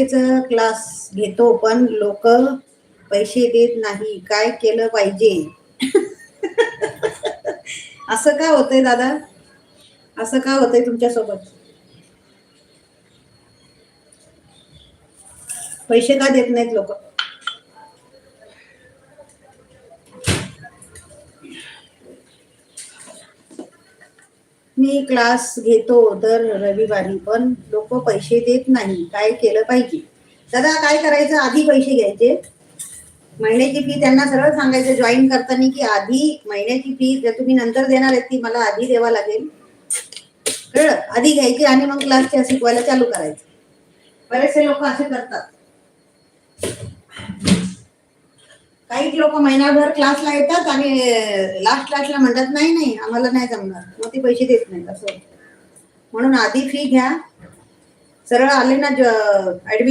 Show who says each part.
Speaker 1: Class घेतो पण लोक पैसे देत नाही, काय केलं पाहिजे? असं का होतंय दादा? असं का होतंय तुमच्यासोबत? पैसे का देत नाहीत लोक? मी क्लास घेतो दर रविवारी पण लोक पैसे देत नाही, काय केलं पाहिजे? दादा काय करायचं, आधी पैसे घ्यायचे, महिन्याची फी त्यांना सरळ सांगायचं जॉईन करताना की आधी महिन्याची फी जर तुम्ही नंतर देणार आहे ती मला आधी द्यावा लागेल, कळलं? आधी घ्यायची आणि मग क्लासच्या शिकवायला चालू करायचं. बरेचसे लोक असे करतात. काही लोक महिनाभर क्लासला येतात आणि लास्ट क्लासला म्हणतात नाही नाही आम्हाला नाही जमणार, मग ते पैसे देत नाहीत असं. म्हणून आधी फी घ्या, सरळ आले ना ऍडमिशन